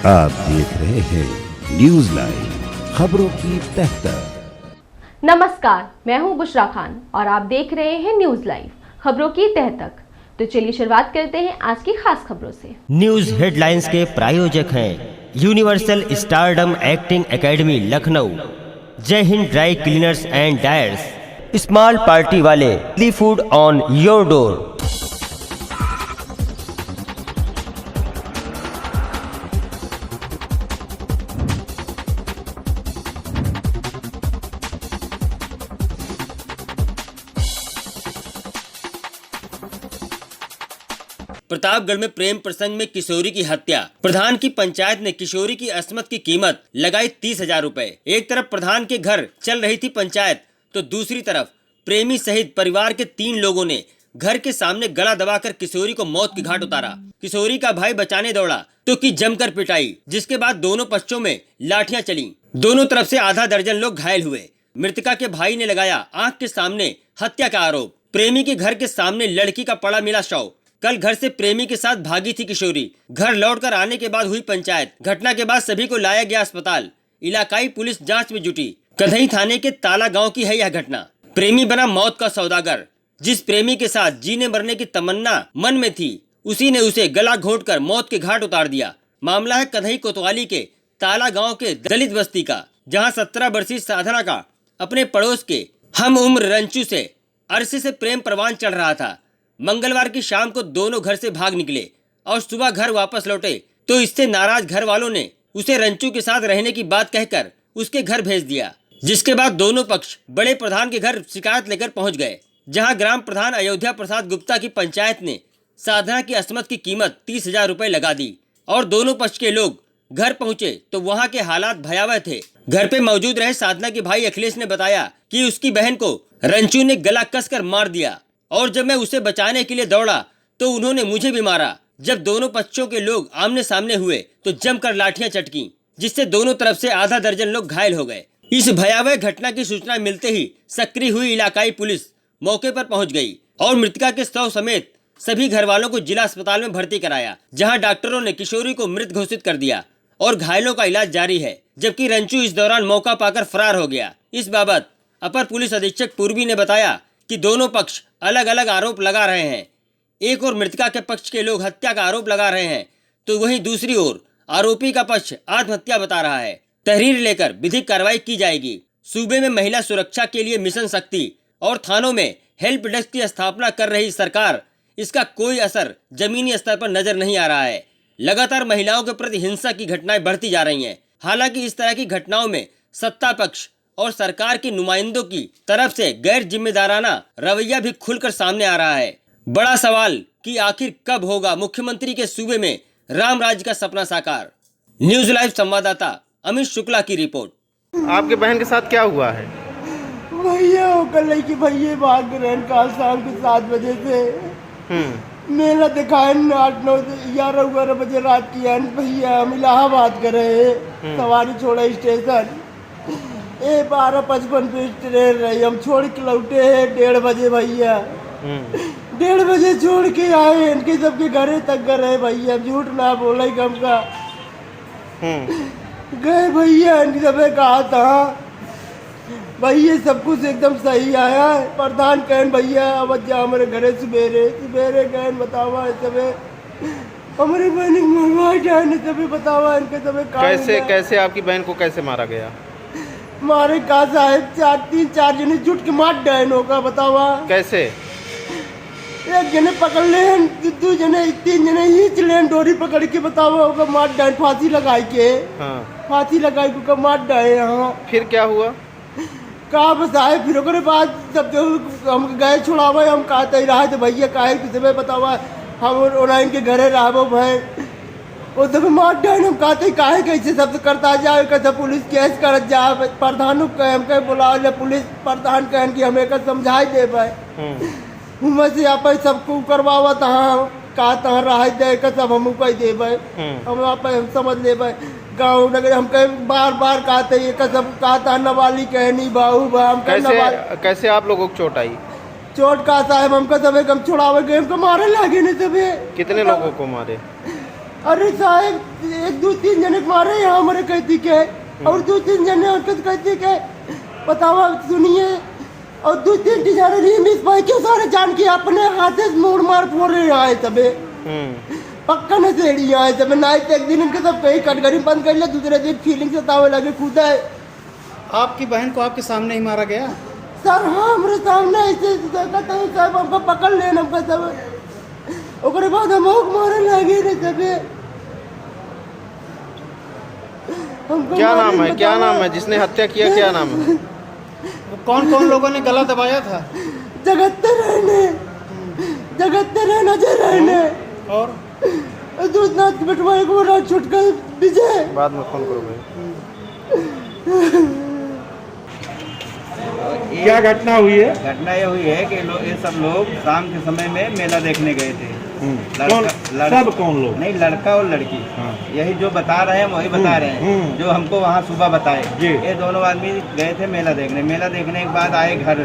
आप देख रहे हैं न्यूज लाइव, खबरों की तह तक। नमस्कार, मैं हूं बुशरा खान और आप देख रहे हैं न्यूज लाइव, खबरों की तह तक। तो चलिए शुरुआत करते हैं आज की खास खबरों से। न्यूज हेडलाइंस के प्रायोजक हैं universal stardom acting academy Lucknow, Jai Hind dry cleaners and dyers, small party वाले, the food on your door. Pratapgarh में प्रेम प्रसंग में किशोरी की हत्या। प्रधान की पंचायत ने किशोरी की अस्मत की कीमत लगाई 30,000 रुपए। एक तरफ प्रधान के घर चल रही थी पंचायत, तो दूसरी तरफ प्रेमी सहित परिवार के 3 लोगों ने घर के सामने गला दबाकर किशोरी को मौत के घाट उतारा। किशोरी का भाई बचाने दौड़ा तो की जमकर पिटाई, जिसके बाद दोनों पक्षों में लाठियां चली। दोनों तरफ से आधा दर्जन लोग घायल हुए। मृतका के भाई ने लगाया आंख के सामने हत्या का आरोप। प्रेमी के घर के सामने लड़की का पड़ा मिला शव। कल घर से प्रेमी के साथ भागी थी किशोरी। घर लौटकर आने के बाद हुई पंचायत। घटना के बाद सभी को लाया गया अस्पताल। इलाकाई पुलिस जांच में जुटी। कधई थाने के ताला गांव की है यह घटना। प्रेमी बना मौत का सौदागर। जिस प्रेमी के साथ जीने मरने की तमन्ना मन में थी, उसी ने उसे गला घोंटकर मौत के घाट उतार दिया। मामला है कधई कोतवाली के ताला गाँव के दलित बस्ती का, जहाँ 17 वर्षीय साधना का अपने पड़ोस के हम उम्र रंचू से अरसे से प्रेम परवान चढ़ रहा था। मंगलवार की शाम को दोनों घर से भाग निकले और सुबह घर वापस लौटे तो इससे नाराज घर वालों ने उसे रंचू के साथ रहने की बात कहकर उसके घर भेज दिया। जिसके बाद दोनों पक्ष बड़े प्रधान के घर शिकायत लेकर पहुंच गए, जहां ग्राम प्रधान अयोध्या प्रसाद गुप्ता की पंचायत ने साधना की अस्मत की कीमत 30,000 रुपए लगा दी। और दोनों पक्ष के लोग घर पहुंचे तो वहां के हालात भयावह थे। घर पे मौजूद रहे साधना के भाई अखिलेश ने बताया कि उसकी बहन को रंचू ने गला कसकर मार दिया और जब मैं उसे बचाने के लिए दौड़ा तो उन्होंने मुझे भी मारा। जब दोनों पक्षों के लोग आमने सामने हुए तो जमकर लाठियां चटकी, जिससे दोनों तरफ से आधा दर्जन लोग घायल हो गए। इस भयावह घटना की सूचना मिलते ही सक्रिय हुई इलाकाई पुलिस मौके पर पहुंच गई और मृतका के शव समेत सभी घर वालों को जिला अस्पताल में भर्ती कराया, जहां डॉक्टरों ने किशोरी को मृत घोषित कर दिया और घायलों का इलाज जारी है। जबकि रंचू इस दौरान मौका पाकर फरार हो गया। इस बाबत अपर पुलिस अधीक्षक पूर्वी ने बताया कि दोनों पक्ष अलग अलग आरोप लगा रहे हैं। एक और मृतका के पक्ष के लोग हत्या का आरोप लगा रहे हैं, तो वहीं दूसरी ओर आरोपी का पक्ष आत्महत्या बता रहा है। तहरीर लेकर विधिक कार्रवाई की जाएगी। सूबे में महिला सुरक्षा के लिए मिशन शक्ति और थानों में हेल्प डेस्क की स्थापना कर रही सरकार, इसका कोई असर जमीनी स्तर पर नजर नहीं आ रहा है। लगातार महिलाओं के प्रति हिंसा की घटनाएं बढ़ती जा रही हैं। हालांकि इस तरह की घटनाओं में सत्ता पक्ष और सरकार के नुमाइंदों की तरफ से गैर जिम्मेदाराना रवैया भी खुलकर सामने आ रहा है। बड़ा सवाल कि आखिर कब होगा मुख्यमंत्री के सूबे में राम राज्य का सपना साकार। न्यूज लाइव संवाददाता अमित शुक्ला की रिपोर्ट। आपके बहन के साथ क्या हुआ है? भैया कल की भैया भाग गए काल शाम के 7 बजे से मेला दिखाए 8, 9, 11, 12 बजे रात की है। भैया हम इलाहाबाद कर रहे हैं, सवारी छोड़ा स्टेशन 12:55 पे ट्रेन रही। हम छोड़ के लौटे हैं 1:30 बजे भैया। 1:30 बजे छोड़ के आए, इनके सबके घरे तक गए भैया, झूठ ना बोला कम का गए भैया। इनके सबे कहा था भैया सब कुछ एकदम सही आया है। प्रधान कहन भैया अब जा हमारे घरे सवेरे कहन बतावा सबे हमारे बहन मरवा जाए सबे बतावा इनके सबे कैसे आपकी बहन को कैसे मारा गया? मारे का साहब 3-4 जने जुट के मार डायन होगा बतावा। कैसे? एक जने पकड़ ले, 2 जने 3 जने खींच ले, डोरी पकड़ के बतावा होगा मार डायन, फांसी लगाई के। हाँ। फांसी लगाई को मार डाये। हाँ। फिर क्या हुआ? कहा बस आए फिर ओकरे बाद जब हम गए छुड़ावे, हम कहते रहा तो भैया काहे किसी बतावा हम ओनाइन के घरे रहो भाई वो सब मार डायन। हम कहते काहे कैसे सब करता जाए, कैसे पुलिस केस कर जा। प्रधान कह बुला ले पुलिस प्रधान कहन कि हमें समझाई दे भाई हम से आप सबको करवावा तहाँ कहा तहाँ रहा दे कर सब हम कह दे भाई हम आप समझ ले भाई। गाँव नगर हम कह बार कहते ये सब कहा था नवाली कहनी बाहू बा। हम कैसे आप लोगों को चोट आई? चोट का साहब हमको सब हम छुड़ावे गए, हमको मारे लगे नहीं सब। कितने लोगों को मारे? अरे साहब 1-2-3 जने मारे यहाँ हमारे कैदी के और 2-3 जने हरकत कैदी के बतावा सुनिए और 2-3 जने रिमिस भाई क्यों सारे जान के अपने हाथे से मोड़ मार फोड़ रहे आए तबे पक्का न सेड़ी आए तबे ना एक दिन इनके सब कहीं कटघरी बंद कर लिया दूसरे दिन फीलिंग से तावे लगे कूदा है। आपकी बहन को आपके सामने ही मारा गया? सर हाँ हमारे सामने ऐसे कहते हैं साहब हमको पकड़ लेना हमको सब ओकरे बाद हम मारे लगे रे तबे। क्या नाम है जिसने हत्या किया, क्या नाम है? कौन कौन लोगों ने गला दबाया था? जगत्ते रहना रहने और दूधनाथ बिटवाई को रात छुटकर विजय बाद में फोन करो भाई। क्या घटना हुई है? घटना ये हुई है कि ये सब लोग शाम के समय में मेला देखने गए थे। सब कौन लोग? नहीं, लड़का और लड़की। हाँ। यही जो बता रहे हैं वही बता रहे हैं जो हमको वहाँ सुबह बताए। ये दोनों आदमी गए थे मेला देखने के बाद आए घर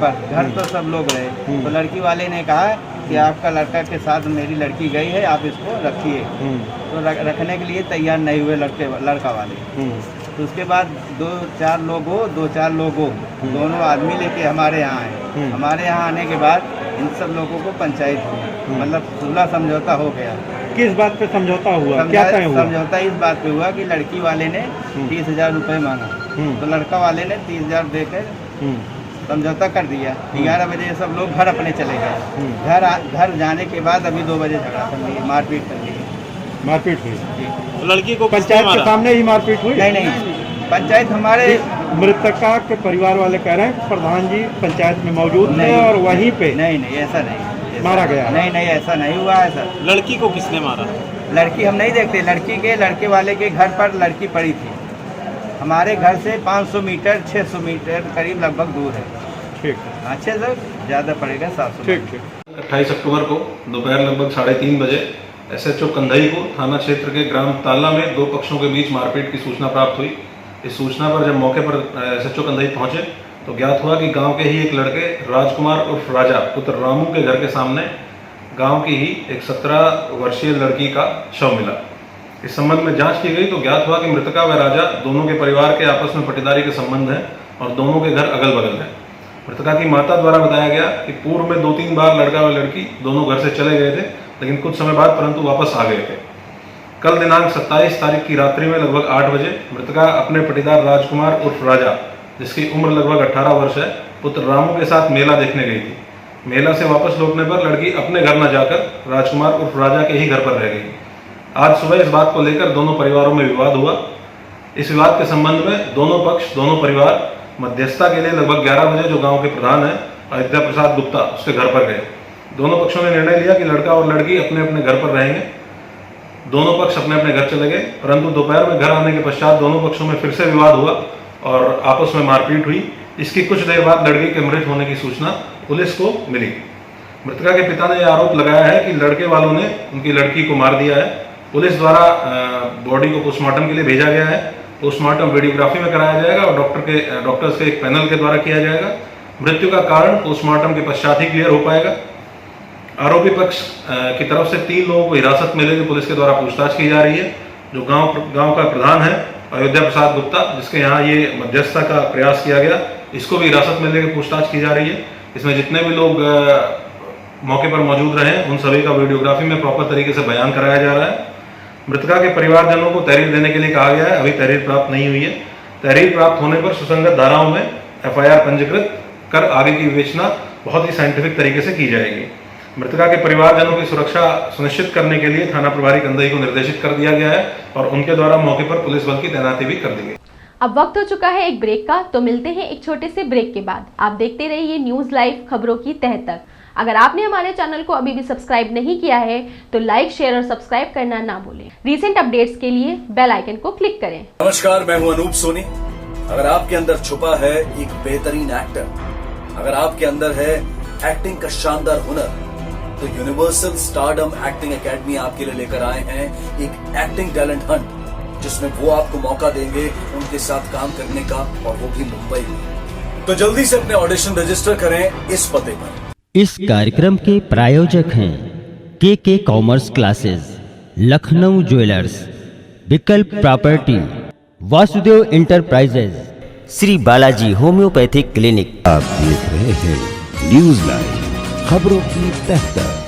पर तो सब लोग रहे। तो लड़की वाले ने कहा कि आपका लड़का के साथ मेरी लड़की गई है, आप इसको रखिए। तो रखने के लिए तैयार नहीं हुए लड़का वाले। तो उसके बाद 2-4 लोग दोनों आदमी लेके हमारे यहाँ आए। हमारे यहाँ आने के बाद इन सब लोगों को पंचायत हुई, मतलब सुलह समझौता हो गया। किस बात पे समझौता हुआ? क्या तय हुआ? समझौता इस बात पे हुआ कि लड़की वाले ने 30,000 रुपये मांगा, तो लड़का वाले ने 30,000 देकर समझौता कर दिया। 11 बजे सब लोग घर अपने चले गए। घर जाने के बाद अभी 2 बजे झगड़ा कर लिए, मारपीट कर ली। मारपीट हुई? लड़की को पंचायत के सामने ही मारपीट हुई? नहीं, पंचायत हमारे मृतका के परिवार वाले कह रहे हैं प्रधान जी पंचायत में मौजूद थे और वहीं पे नहीं ऐसा नहीं मारा गया। नहीं ऐसा नहीं हुआ है सर। लड़की को किसने मारा? लड़की हम नहीं देखते। लड़के वाले के घर पर लड़की पड़ी थी। हमारे घर से 500 मीटर 600 मीटर करीब लगभग दूर है। ठीक, अच्छे सर, ज़्यादा पड़ेगा 700। ठीक। 28 अक्टूबर को दोपहर लगभग 3:30 बजे SHO कंधई को थाना क्षेत्र के ग्राम ताला में 2 पक्षों के बीच मारपीट की सूचना प्राप्त हुई। इस सूचना पर जब मौके पर SHO कंधई पहुंचे तो ज्ञात हुआ कि गांव के ही एक लड़के राजकुमार उर्फ राजा पुत्र रामू के घर के सामने गांव की ही एक 17 वर्षीय लड़की का शव मिला। इस संबंध में जांच की गई तो ज्ञात हुआ कि मृतका व राजा दोनों के परिवार के आपस में पटीदारी के संबंध हैं और दोनों के घर अगल बगल हैं। मृतका की माता द्वारा बताया गया कि पूर्व में 2-3 बार लड़का व लड़की दोनों घर से चले गए थे, लेकिन कुछ समय बाद परंतु वापस आ गए थे। कल दिनांक 27 तारीख की रात्रि में लगभग 8 बजे मृतका अपने पटीदार राजकुमार उर्फ राजा, जिसकी उम्र लगभग 18 वर्ष है, पुत्र रामू के साथ मेला देखने गई थी। मेला से वापस लौटने पर लड़की अपने घर न जाकर राजकुमार उर्फ राजा के ही घर पर रह गई। आज सुबह इस बात को लेकर दोनों परिवारों में विवाद हुआ। इस विवाद के संबंध में दोनों परिवार मध्यस्थता के लिए लगभग 11 बजे जो गांव के प्रधान हैं अयोध्या प्रसाद गुप्ता उसके घर पर गए। दोनों पक्षों ने निर्णय लिया कि लड़का और लड़की अपने अपने घर पर रहेंगे। दोनों पक्ष अपने अपने घर चले गए, परंतु दोपहर में घर आने के पश्चात दोनों पक्षों में फिर से विवाद हुआ और आपस में मारपीट हुई। इसकी कुछ देर बाद लड़की के मृत होने की सूचना पुलिस को मिली। मृतका के पिता ने यह आरोप लगाया है कि लड़के वालों ने उनकी लड़की को मार दिया है। पुलिस द्वारा बॉडी को पोस्टमार्टम के लिए भेजा गया है। पोस्टमार्टम वीडियोग्राफी में कराया जाएगा और डॉक्टर्स के एक पैनल के द्वारा किया जाएगा। मृत्यु का कारण पोस्टमार्टम के पश्चात ही क्लियर हो पाएगा। आरोपी पक्ष की तरफ से 3 लोगों को हिरासत में लेकर पुलिस के द्वारा पूछताछ की जा रही है। जो गांव का प्रधान है अयोध्या प्रसाद गुप्ता, जिसके यहाँ ये मध्यस्थता का प्रयास किया गया, इसको भी हिरासत में लेकर पूछताछ की जा रही है। इसमें जितने भी लोग मौके पर मौजूद रहे उन सभी का वीडियोग्राफी में प्रॉपर तरीके से बयान कराया जा रहा है। मृतका के परिवारजनों को तहरीर देने के लिए कहा गया है। अभी तहरीर प्राप्त नहीं हुई है। तहरीर प्राप्त होने पर सुसंगत धाराओं में FIR पंजीकृत कर आगे की विवेचना बहुत ही साइंटिफिक तरीके से की जाएगी। मृतका के परिवारजनों की सुरक्षा सुनिश्चित करने के लिए थाना प्रभारी कंधई को निर्देशित कर दिया गया है और उनके द्वारा मौके पर पुलिस बल की तैनाती भी कर दी गई। अब वक्त हो चुका है एक ब्रेक का, तो मिलते हैं एक छोटे से ब्रेक के बाद। आप देखते रहिए न्यूज लाइव खबरों की तह तक। अगर आपने हमारे चैनल को अभी भी सब्सक्राइब नहीं किया है तो लाइक, शेयर और सब्सक्राइब करना ना भूलें। रीसेंट अपडेट्स के लिए बेल आइकन को क्लिक करें। नमस्कार, मैं हूं अनूप सोनी। अगर आपके अंदर छुपा है एक बेहतरीन एक्टर, अगर आपके अंदर है एक्टिंग का शानदार हुनर, तो यूनिवर्सल स्टारडम एक्टिंग एकेडमी आपके लिए लेकर आए हैं एक एक्टिंग टैलेंट हंट, जिसमें वो आपको मौका देंगे उनके साथ काम करने का, और वो भी मुंबई में। तो जल्दी से अपने ऑडिशन रजिस्टर करें इस पते पर। इस कार्यक्रम के प्रायोजक हैं KK commerce classes, Lucknow jewellers, Vikalp property, Vasudev enterprises, Shri Balaji homoeopathic clinic. आप देख रहे हैं न्यूज लाइव, खबरों की तह तक।